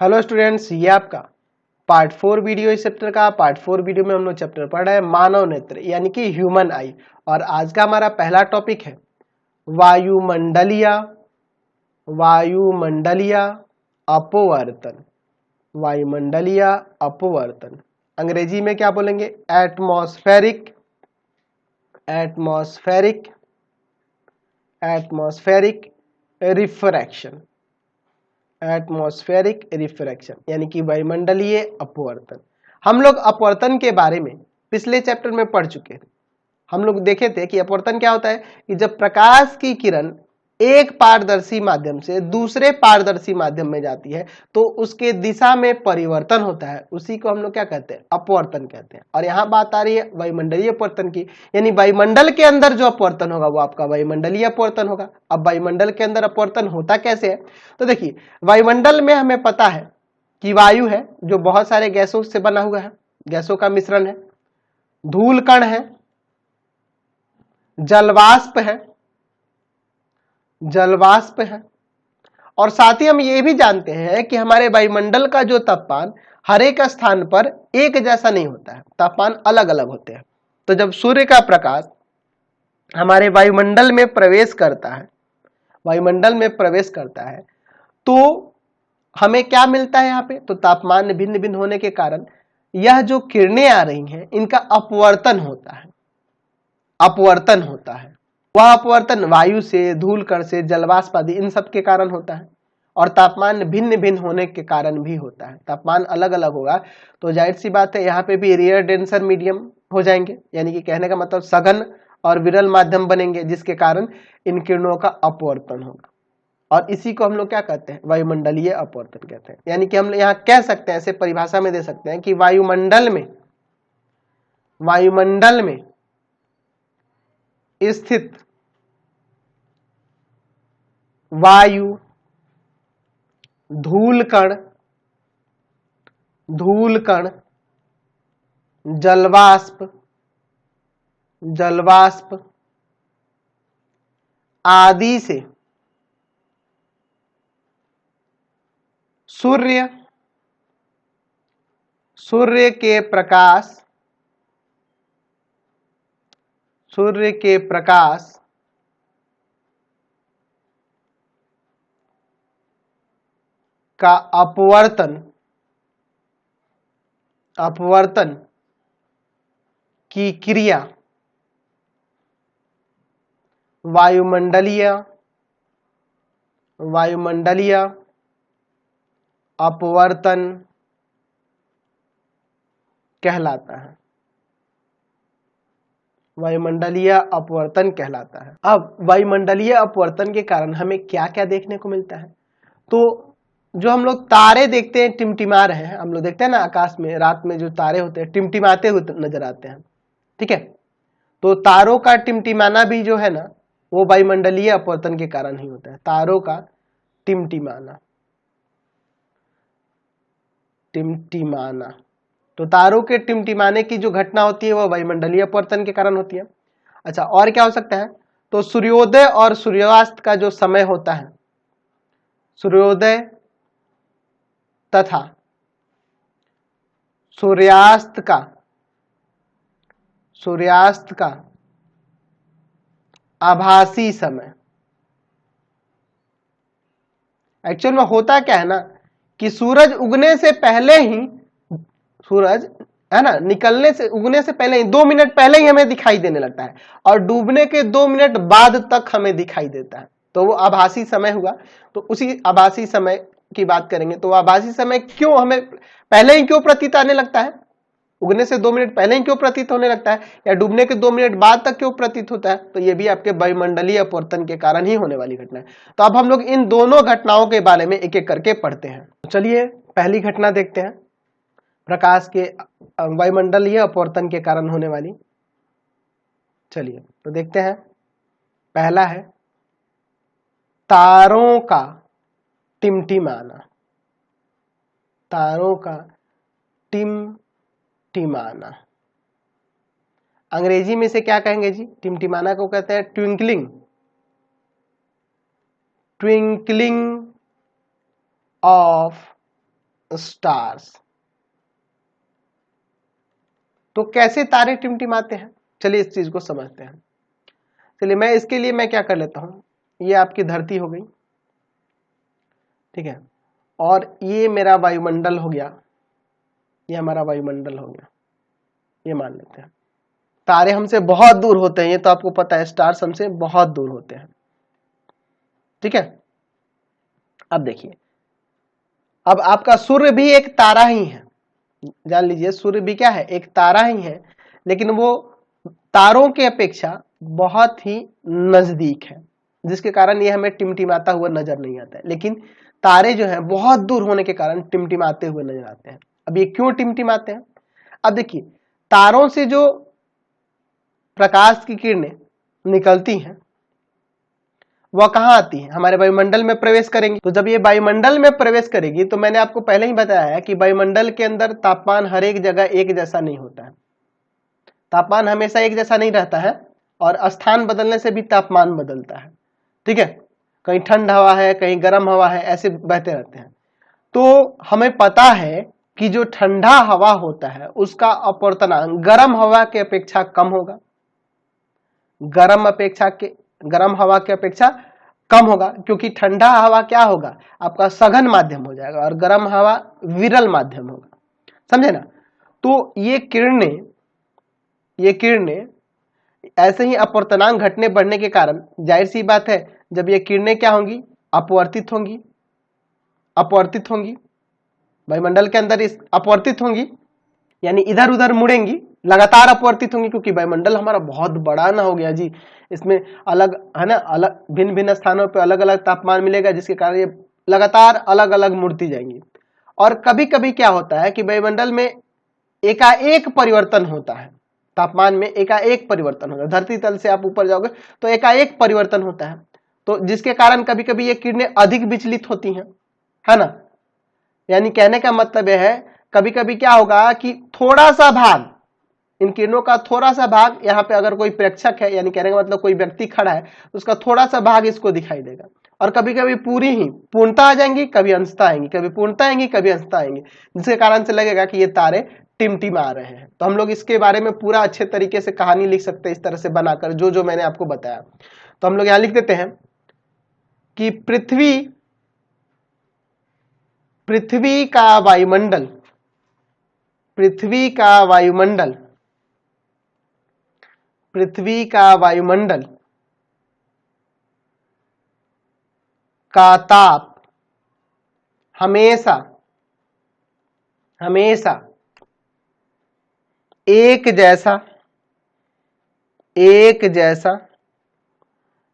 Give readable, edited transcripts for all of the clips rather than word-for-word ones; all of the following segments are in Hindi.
हेलो स्टूडेंट्स, ये आपका पार्ट 4 वीडियो इस चैप्टर का। पार्ट 4 वीडियो में हम लोग चैप्टर पढ़ रहे हैं मानव नेत्र यानी कि ह्यूमन आई। और आज का हमारा पहला टॉपिक है वायुमंडलीय वायुमंडलीय अपवर्तन। वायुमंडलीय अपवर्तन अंग्रेजी में क्या बोलेंगे? Atmospheric atmospheric atmospheric refraction. Atmospheric refraction यानी कि वायुमंडलीय अपवर्तन। हम लोग अपवर्तन के बारे में पिछले चैप्टर में पढ़ चुके थे। हम लोग देखे थे कि अपवर्तन क्या होता है कि जब प्रकाश की किरण एक पारदर्शी माध्यम से दूसरे पारदर्शी माध्यम में जाती है तो उसके दिशा में परिवर्तन होता है, उसी को हम लोग क्या कहते हैं? अपवर्तन कहते हैं। और यहाँ बात आ रही है वायुमंडलीय अपवर्तन की, यानी वायुमंडल के अंदर जो अपवर्तन होगा वो आपका वायुमंडलीय अपवर्तन होगा। अब वायुमंडल के अंदर अपवर्तन होता कैसे है? तो देखिए, वायुमंडल में हमें पता है कि वायु है जो बहुत सारे गैसों से बना हुआ है, गैसों का मिश्रण है, धूल कण है, जलवाष्प है और साथ ही हम ये भी जानते हैं कि हमारे वायुमंडल का जो तापमान हर एक स्थान पर एक जैसा नहीं होता है, तापमान अलग अलग होते हैं। तो जब सूर्य का प्रकाश हमारे वायुमंडल में प्रवेश करता है तो हमें क्या मिलता है यहाँ पे? तो तापमान भिन्न भिन्न होने के कारण यह जो किरणें आ रही हैं इनका अपवर्तन होता है। वह अपवर्तन वायु से, धूल कण से, जलवाष्प आदि इन सब के कारण होता है और तापमान भिन्न भिन्न होने के कारण भी होता है। तापमान अलग अलग होगा तो जाहिर सी बात है यहाँ पे भी रेयर डेंसर मीडियम हो जाएंगे, यानी कि कहने का मतलब सघन और विरल माध्यम बनेंगे जिसके कारण इन किरणों का अपवर्तन होगा। और इसी को हम लोग क्या कहते हैं? वायुमंडलीय अपवर्तन कहते हैं। यानी कि हम यहाँ कह सकते हैं, ऐसे परिभाषा में दे सकते हैं कि वायुमंडल में स्थित वायु, धूल कण, जलवाष्प आदि से सूर्य के प्रकाश का अपवर्तन की क्रिया वायुमंडलीय अपवर्तन कहलाता है। वायुमंडलीय अपवर्तन कहलाता है। अब वायुमंडलीय अपवर्तन के कारण हमें क्या क्या देखने को मिलता है? तो जो हम लोग तारे देखते हैं टिमटिमा रहे हैं, हम लोग देखते हैं ना आकाश में रात में जो तारे होते हैं टिमटिमाते हुए नजर आते हैं, ठीक है। तो तारों का टिमटिमाना भी जो है ना वो वायुमंडलीय अपवर्तन के कारण ही होता है। तारों का टिमटिमाना तो तारों के टिमटिमाने की जो घटना होती है वह वायुमंडलीय अपवर्तन के कारण होती है। अच्छा, और क्या हो सकता है? तो सूर्योदय और सूर्यास्त का जो समय होता है, सूर्योदय तथा सूर्यास्त का आभासी समय। एक्चुअल में होता क्या है ना कि सूरज उगने से पहले ही, सूरज है ना उगने से पहले ही 2 मिनट पहले ही हमें दिखाई देने लगता है और डूबने के 2 मिनट बाद तक हमें दिखाई देता है। तो वो आभासी समय हुआ। तो उसी आभासी समय की बात करेंगे तो आभासी समय क्यों हमें पहले ही क्यों प्रतीत आने लगता है? उगने से 2 मिनट पहले ही क्यों प्रतीत होने लगता है या डूबने के 2 मिनट बाद तक क्यों प्रतीत होता है? तो ये भी आपके वायुमंडलीय अपवर्तन के कारण ही होने वाली घटना है। तो अब हम लोग इन दोनों घटनाओं के बारे में एक एक करके पढ़ते हैं। चलिए पहली घटना देखते हैं, प्रकाश के वायुमंडलीय अपवर्तन के कारण होने वाली। चलिए तो देखते हैं। पहला है तारों का टिमटिमाना। अंग्रेजी में से क्या कहेंगे जी? टिमटिमाना को कहते हैं ट्विंकलिंग ऑफ स्टार्स। तो कैसे तारे टिमटिमाते हैं, चलिए इस चीज को समझते हैं। चलिए मैं इसके लिए मैं क्या कर लेता हूं, ये आपकी धरती हो गई, ठीक है, और ये मेरा वायुमंडल हो गया, ये हमारा वायुमंडल हो गया, ये मान लेते हैं। तारे हमसे बहुत दूर होते हैं, ये तो आपको पता है, स्टार्स हमसे बहुत दूर होते हैं, ठीक है। अब देखिए, अब आपका सूर्य भी एक तारा ही है, जान लीजिए सूर्य भी क्या है, एक तारा ही है, लेकिन वो तारों के अपेक्षा बहुत ही नजदीक है, जिसके कारण ये हमें टिमटिमाता हुआ नजर नहीं आता है। लेकिन तारे जो हैं बहुत दूर होने के कारण टिमटिमाते हुए नजर आते हैं। अब ये क्यों टिमटिमाते हैं? अब देखिए, तारों से जो प्रकाश की किरणें निकलती हैं वह कहां आती है, हमारे वायुमंडल में प्रवेश करेंगी। तो जब ये वायुमंडल में प्रवेश करेगी, तो मैंने आपको पहले ही बताया है कि वायुमंडल के अंदर तापमान हर एक जगह एक जैसा नहीं होता है, तापमान हमेशा एक जैसा नहीं रहता है, और स्थान बदलने से भी तापमान बदलता है, ठीक है। कहीं ठंड हवा है, कहीं गर्म हवा है, ऐसे बहते रहते हैं। तो हमें पता है कि जो ठंडा हवा होता है उसका अपवर्तनांक गर्म हवा के अपेक्षा कम होगा, गर्म हवा के अपेक्षा कम होगा, क्योंकि ठंडा हवा क्या होगा, आपका सघन माध्यम हो जाएगा, और गर्म हवा विरल माध्यम होगा, समझे ना। तो ये किरणें ऐसे ही अपवर्तनांक घटने बढ़ने के कारण, जाहिर सी बात है, जब ये किरणें क्या होंगी, अपवर्तित होंगी वायुमंडल के अंदर, इस अपवर्तित होंगी यानी इधर उधर मुड़ेंगी, लगातार अपवर्तित होंगी, क्योंकि वायुमंडल हमारा बहुत बड़ा ना हो गया जी, इसमें अलग है ना, अलग भिन्न भिन्न स्थानों पे अलग अलग तापमान मिलेगा, जिसके कारण ये लगातार अलग अलग मुड़ती जाएंगी। और कभी कभी क्या होता है कि वायुमंडल में एकाएक परिवर्तन होता है, तापमान में एकाएक परिवर्तन होता है, धरती तल से आप ऊपर जाओगे तो एकाएक परिवर्तन होता है, तो जिसके कारण कभी कभी ये किरणें अधिक विचलित होती हैं, है ना। यानी कहने का मतलब यह है, कभी कभी क्या होगा कि थोड़ा सा भाग, इन किरणों का थोड़ा सा भाग, यहाँ पे अगर कोई प्रेक्षक है, यानी कहने का मतलब कोई व्यक्ति खड़ा है, तो उसका थोड़ा सा भाग इसको दिखाई देगा, और कभी कभी पूरी ही पूर्णता आ जाएंगी, कभी अंशता आएंगी, कभी पूर्णता आएंगी, कभी अंशता आएंगी, जिसके कारण से लगेगा कि ये तारे टिमटिमा रहे हैं। तो हम लोग इसके बारे में पूरा अच्छे तरीके से कहानी लिख सकते हैं, इस तरह से बनाकर, जो जो मैंने आपको बताया। तो हम लोग यहां लिख देते हैं कि पृथ्वी का वायुमंडल, पृथ्वी का वायुमंडल का ताप हमेशा एक जैसा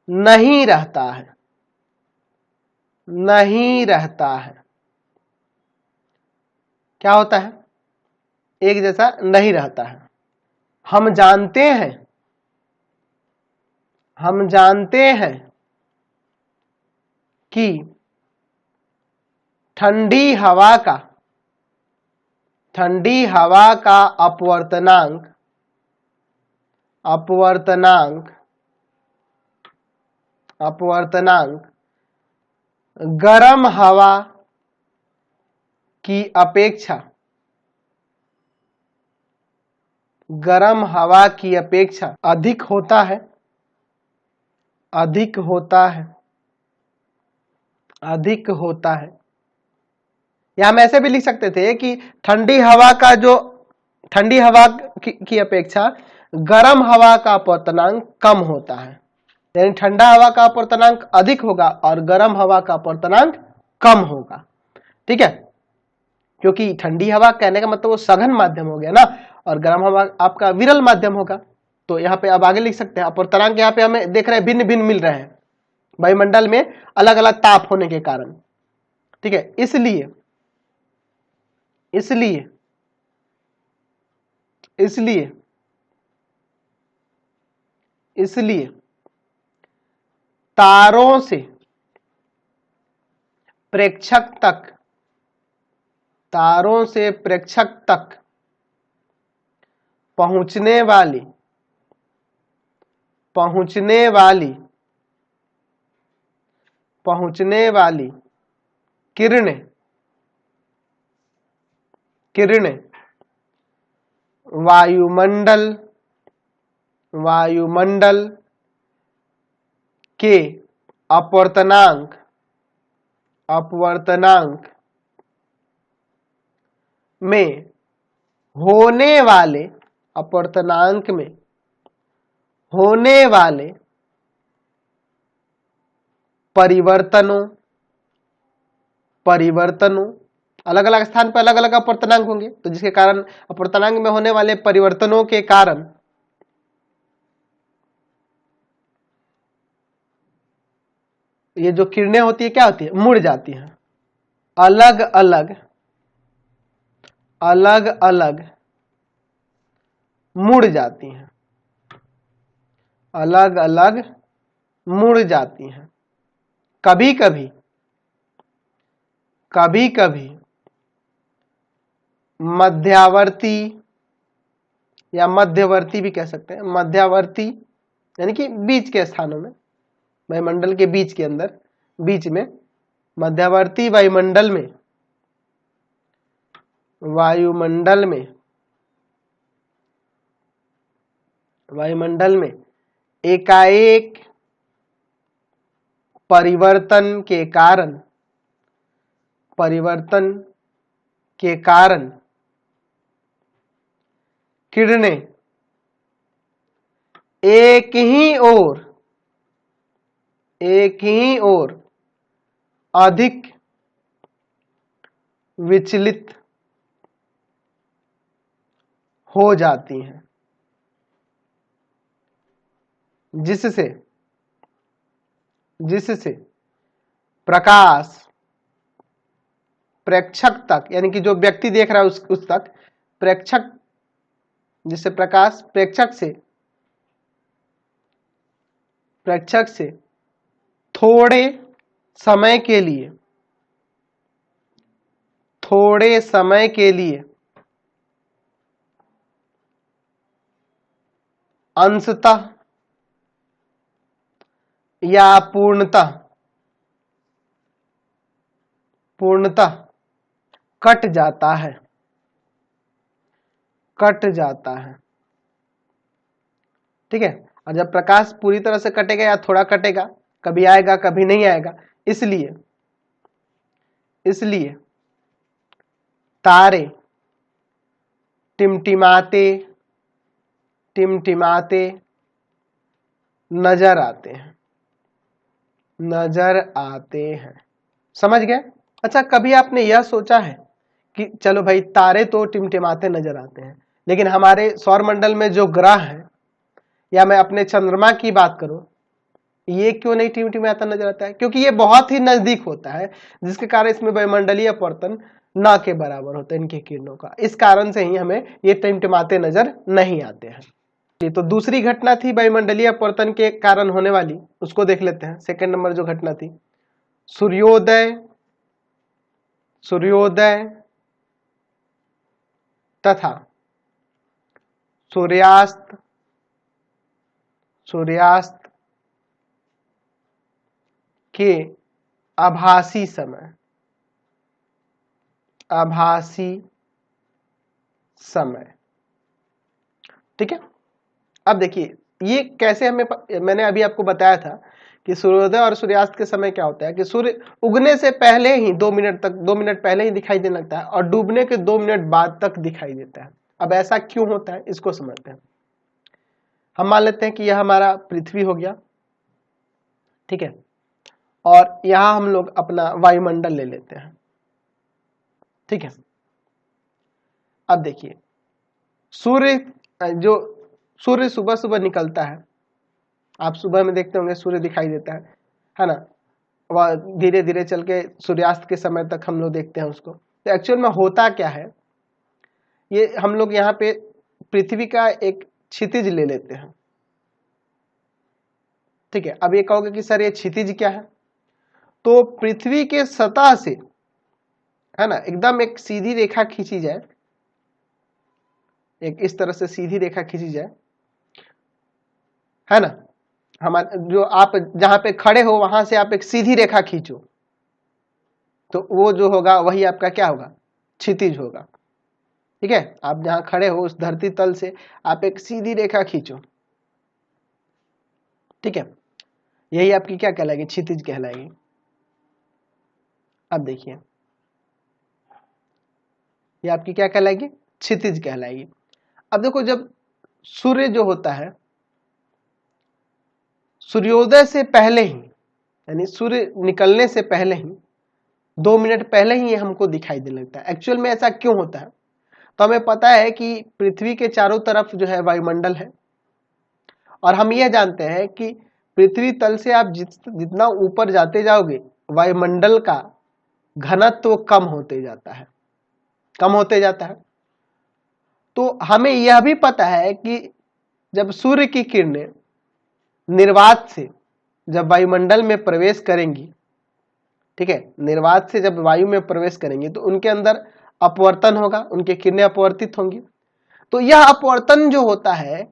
नहीं रहता है। क्या होता है, एक जैसा नहीं रहता है। हम जानते हैं कि ठंडी हवा का अपवर्तनांक गर्म हवा की अपेक्षा अधिक होता है। या हम ऐसे भी लिख सकते थे कि ठंडी हवा की अपेक्षा गर्म हवा का अपवर्तनांक कम होता है, यानी ठंडा हवा का अपवर्तनांक अधिक होगा और गर्म हवा का अपवर्तनांक कम होगा, ठीक है। क्योंकि ठंडी हवा कहने का मतलब वो सघन माध्यम हो गया ना, और गर्म हवा आपका विरल माध्यम होगा। तो यहाँ पे अब आगे लिख सकते हैं, अपवर्तनांक यहाँ पे हमें देख रहे हैं भिन्न भिन्न मिल रहे हैं वायुमंडल में अलग अलग ताप होने के कारण, ठीक है। इसलिए तारों से प्रेक्षक तक पहुंचने वाली किरणें किरणें वायुमंडल के अपवर्तनांक में होने वाले अपवर्तनांक में होने वाले परिवर्तनों अलग अलग स्थान पर अलग अलग अपवर्तनांक होंगे, तो जिसके कारण अपवर्तनांक में होने वाले परिवर्तनों के कारण ये जो किरणें होती है क्या होती है, मुड़ जाती हैं, अलग अलग मुड़ जाती हैं, अलग अलग मुड़ जाती हैं। कभी कभी मध्यावर्ती या मध्यवर्ती भी कह सकते हैं, मध्यावर्ती यानी कि बीच के स्थानों में, वायुमंडल के बीच के अंदर, बीच में मध्यवर्ती वायुमंडल में एकाएक परिवर्तन के कारण किरणें एक ही ओर अधिक विचलित हो जाती हैं, जिससे प्रकाश प्रेक्षक तक, यानी कि जो व्यक्ति देख रहा है उस तक, प्रेक्षक, जिससे प्रकाश प्रेक्षक से थोड़े समय के लिए अंशतः या पूर्णतः कट जाता है। ठीक है, और जब प्रकाश पूरी तरह से कटेगा या थोड़ा कटेगा, कभी आएगा कभी नहीं आएगा, इसलिए तारे टिमटिमाते नजर आते हैं। समझ गए? अच्छा, कभी आपने यह सोचा है कि चलो भाई तारे तो टिमटिमाते नजर आते हैं, लेकिन हमारे सौरमंडल में जो ग्रह है, या मैं अपने चंद्रमा की बात करूं, ये क्यों नहीं टिमटिमाता नजर आता है? क्योंकि ये बहुत ही नजदीक होता है, जिसके कारण इसमें वायुमंडलीय अपवर्तन ना के बराबर होता है इनकी किरणों का। इस कारण से ही हमें ये टिमटिमाते नजर नहीं आते हैं। तो दूसरी घटना थी वायुमंडलीय अपवर्तन के कारण होने वाली, उसको देख लेते हैं। सेकंड नंबर जो घटना थी, सूर्योदय तथा सूर्यास्त के आभासी समय। ठीक है, अब देखिए ये कैसे मैंने अभी आपको बताया था कि सूर्योदय और सूर्यास्त के समय क्या होता है कि सूर्य उगने से पहले ही 2 मिनट पहले ही दिखाई देने लगता है और डूबने के 2 मिनट बाद तक दिखाई देता है। अब ऐसा क्यों होता है, इसको समझते हैं। हम मान लेते हैं कि यह हमारा पृथ्वी हो गया, ठीक है, और यहां हम लोग अपना वायुमंडल ले लेते हैं। ठीक है, अब देखिए सूर्य सुबह निकलता है, आप सुबह में देखते होंगे सूर्य दिखाई देता है ना, वह धीरे धीरे चल के सूर्यास्त के समय तक हम लोग देखते हैं उसको। तो एक्चुअल में होता क्या है, ये हम लोग यहाँ पे पृथ्वी का एक क्षितिज ले लेते हैं। ठीक है, अब ये कहोगे कि सर ये क्षितिज क्या है, तो पृथ्वी के सतह से, है ना, एकदम एक सीधी रेखा खींची जाए, एक इस तरह से सीधी रेखा खींची जाए, है ना, हमारे जो आप जहां पे खड़े हो वहां से आप एक सीधी रेखा खींचो, तो वो जो होगा वही आपका क्या होगा, क्षितिज होगा। ठीक है, आप जहां खड़े हो उस धरती तल से आप एक सीधी रेखा खींचो, ठीक है, यही आपकी क्या कहलाएगी, क्षितिज कहलाएगी। अब देखिए ये आपकी क्या कहलाएगी, क्षितिज कहलाएगी। अब देखो जब सूर्य जो होता है सूर्योदय से पहले ही, यानी सूर्य निकलने से पहले ही 2 मिनट पहले ही ये हमको दिखाई देने लगता है। एक्चुअल में ऐसा क्यों होता है, तो हमें पता है कि पृथ्वी के चारों तरफ जो है वायुमंडल है, और हम यह जानते हैं कि पृथ्वी तल से आप जितना ऊपर जाते जाओगे वायुमंडल का घनत्व कम होते जाता है, कम होते जाता है। तो हमें यह भी पता है कि जब सूर्य की किरणें निर्वात से जब वायुमंडल में प्रवेश करेंगी, ठीक है, निर्वात से जब वायु में प्रवेश करेंगे तो उनके अंदर अपवर्तन होगा, उनकी किरणें अपवर्तित होंगी। तो यह अपवर्तन जो होता है,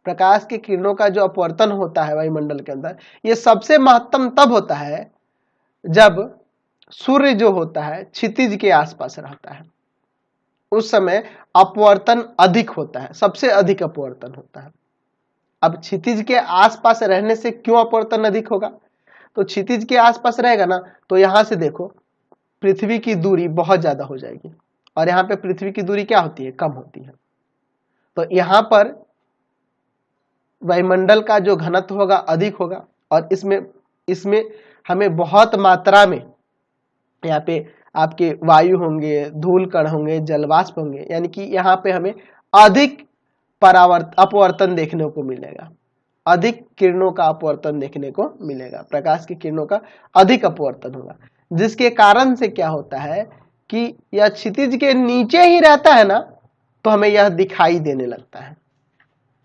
प्रकाश की किरणों का जो अपवर्तन होता है वायुमंडल के अंदर, यह सबसे महत्तम तब होता है जब सूर्य जो होता है क्षितिज के आसपास रहता है, उस समय अपवर्तन अधिक होता है, सबसे अधिक अपवर्तन होता है। अब क्षितिज के आसपास रहने से क्यों अपवर्तन अधिक होगा, तो क्षितिज के आसपास रहेगा ना, तो यहां से देखो पृथ्वी की दूरी बहुत ज्यादा हो जाएगी, और यहाँ पे पृथ्वी की दूरी क्या होती है, कम होती है। तो यहाँ पर वायुमंडल का जो घनत्व होगा अधिक होगा, और इसमें इसमें हमें बहुत मात्रा में यहाँ पे आपके वायु होंगे, धूल कण होंगे, जलवाष्प होंगे, यानी कि यहाँ पे हमें अधिक अपवर्तन देखने को मिलेगा, अधिक किरणों का अपवर्तन देखने को मिलेगा, प्रकाश की किरणों का अधिक अपवर्तन होगा, जिसके कारण से क्या होता है कि यह क्षितिज के नीचे ही रहता है ना, तो हमें यह दिखाई देने लगता है।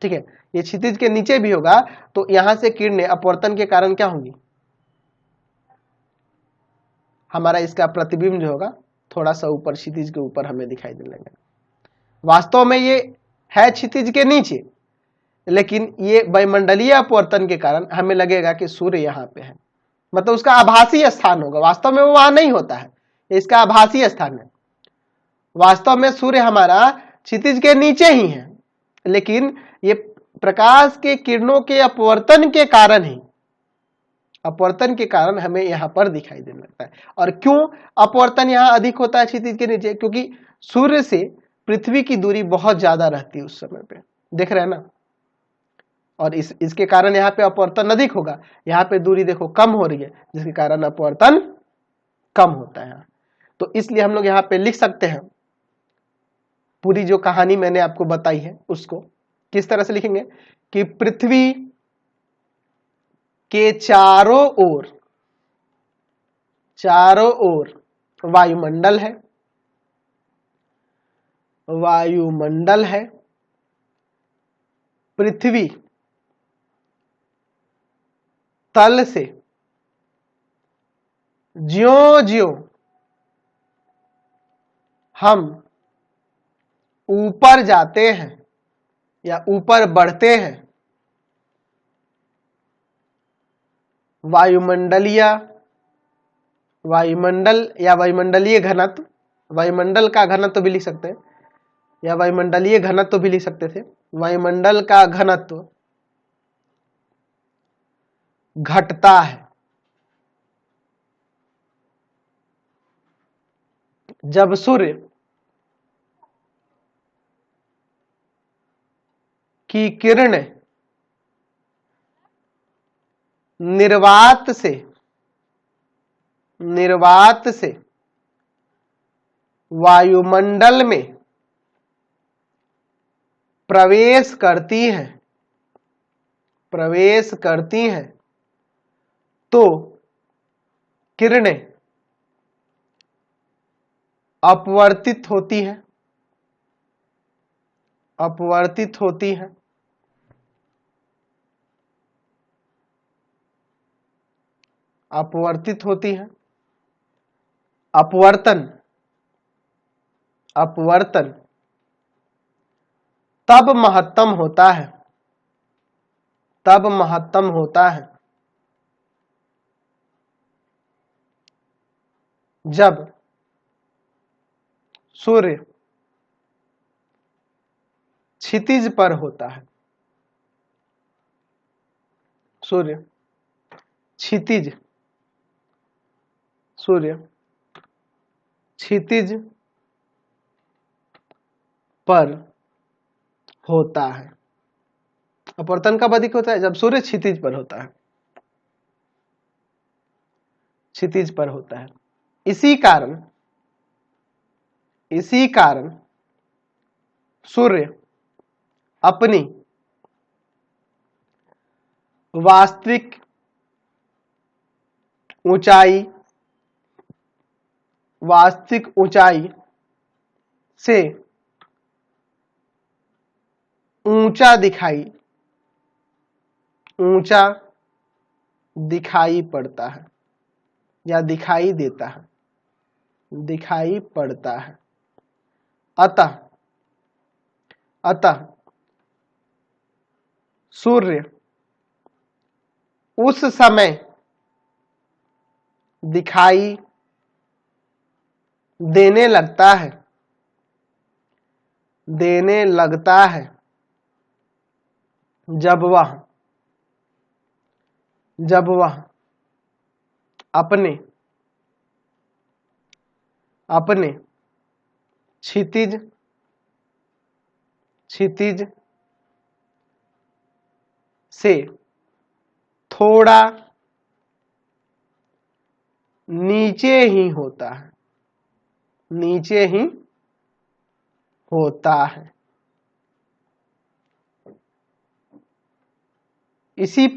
ठीक है, ये क्षितिज के नीचे भी होगा तो यहां से किरणें अपवर्तन के कारण क्या होंगी, हमारा इसका प्रतिबिंब जो होगा थोड़ा सा ऊपर क्षितिज के ऊपर हमें दिखाई देने लगेगा। वास्तव में ये है क्षितिज के नीचे, लेकिन ये वायुमंडलीय अपवर्तन के कारण हमें लगेगा कि सूर्य यहाँ पे है, मतलब उसका आभासी स्थान होगा, वास्तव में वो वहां नहीं होता है, इसका आभासी स्थान है। वास्तव में सूर्य हमारा क्षितिज के नीचे ही है, लेकिन ये प्रकाश के किरणों के अपवर्तन के कारण ही, अपवर्तन के कारण हमें यहाँ पर दिखाई देने लगता है। और क्यों अपवर्तन यहाँ अधिक होता है क्षितिज के नीचे, क्योंकि सूर्य से पृथ्वी की दूरी बहुत ज्यादा रहती है उस समय पे, देख रहे हैं ना, और इसके कारण यहाँ पे अपवर्तन अधिक होगा, यहाँ पे दूरी देखो कम हो रही है, जिसके कारण अपवर्तन कम होता है। तो इसलिए हम लोग यहाँ पे लिख सकते हैं, पूरी जो कहानी मैंने आपको बताई है उसको किस तरह से लिखेंगे कि पृथ्वी के चारों ओर वायुमंडल है, वायुमंडल है, पृथ्वी तल से ज्यों-ज्यों हम ऊपर जाते हैं या ऊपर बढ़ते हैं, वायुमंडल या वायुमंडलीय घनत्व, वायुमंडल का घनत्व भी लिख सकते हैं या वायुमंडलीय घनत्व भी लिख सकते थे, वायुमंडल का घनत्व घटता है जब सूर्य की किरणें निर्वात से वायुमंडल में प्रवेश करती हैं तो किरणें अपवर्तित होती हैं, अपवर्तन तब महत्तम होता है जब सूर्य क्षितिज पर होता है। सूर्य क्षितिज, सूर्य क्षितिज पर होता है। अपवर्तन कब अधिक होता है? जब सूर्य क्षितिज पर होता है, क्षितिज पर होता है। इसी कारण सूर्य अपनी वास्तविक ऊंचाई से ऊंचा दिखाई पड़ता है या दिखाई देता है, दिखाई पड़ता है। अतः सूर्य उस समय दिखाई देने लगता है जब वह अपने क्षितिज से थोड़ा नीचे ही होता है, इसी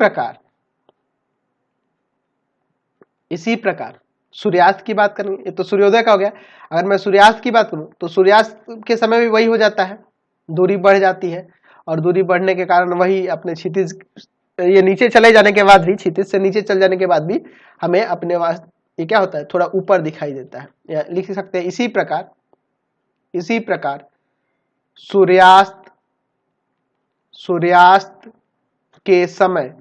प्रकार सूर्यास्त की बात करेंगे। ये तो सूर्योदय का हो गया। अगर मैं सूर्यास्त की बात करूं तो सूर्यास्त के समय भी वही हो जाता है, दूरी बढ़ जाती है और दूरी बढ़ने के कारण वही अपने क्षितिज, ये नीचे चले जाने के बाद भी, क्षितिज से नीचे चले जाने के बाद भी हमें अपने ये क्या होता है, थोड़ा ऊपर दिखाई देता है। या लिख सकते हैं इसी प्रकार सूर्यास्त के समय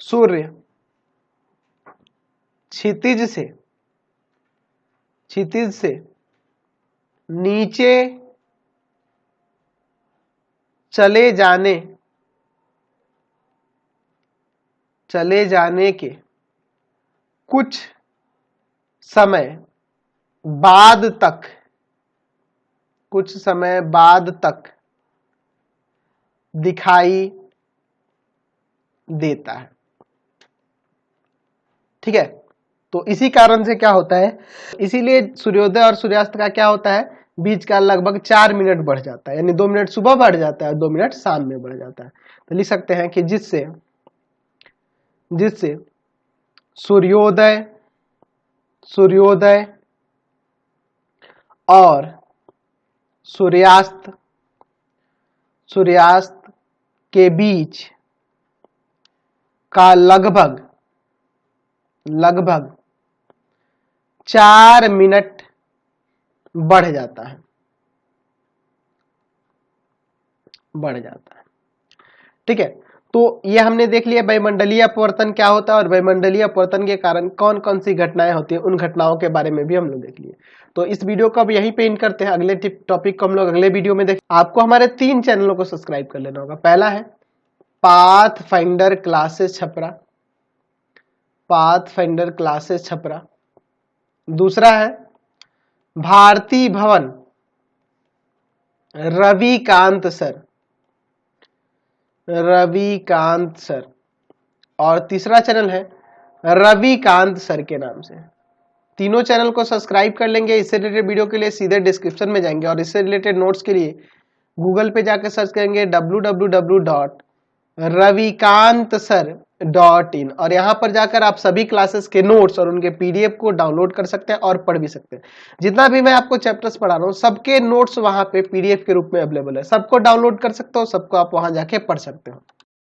सूर्य क्षितिज से नीचे चले जाने के कुछ समय बाद तक दिखाई देता है। ठीक है, तो इसी कारण से क्या होता है, इसीलिए सूर्योदय और सूर्यास्त का क्या होता है, बीच का लगभग 4 मिनट बढ़ जाता है, यानी 2 मिनट सुबह बढ़ जाता है और 2 मिनट शाम में बढ़ जाता है। तो लिख सकते हैं कि जिससे सूर्योदय और सूर्यास्त के बीच का लगभग 4 मिनट बढ़ जाता है। ठीक है, तो ये हमने देख लिया वायुमंडलीय अपवर्तन क्या होता है और वायुमंडलीय अपवर्तन के कारण कौन कौन सी घटनाएं होती है, उन घटनाओं के बारे में भी हम लोग देख लिए। तो इस वीडियो को अब यहीं पे एंड करते हैं। अगले टॉपिक को हम लोग अगले वीडियो में देखें। आपको हमारे 3 चैनलों को सब्सक्राइब कर लेना होगा। पहला है पाथफाइंडर क्लासेस छपरा, दूसरा है भारती भवन रविकांत सर, और तीसरा चैनल है रविकांत सर के नाम से। तीनों चैनल को सब्सक्राइब कर लेंगे। इससे रिलेटेड वीडियो के लिए सीधे डिस्क्रिप्शन में जाएंगे और इससे रिलेटेड नोट्स के लिए गूगल पे जाकर सर्च करेंगे www.ravikantsir.in और यहाँ पर जाकर आप सभी क्लासेस के नोट्स और उनके पीडीएफ को डाउनलोड कर सकते हैं और पढ़ भी सकते हैं। जितना भी मैं आपको चैप्टर्स पढ़ा रहा हूँ सबके नोट्स वहाँ पे पीडीएफ के रूप में अवेलेबल है, सबको डाउनलोड कर सकते हो, सबको आप वहाँ जाके पढ़ सकते हो।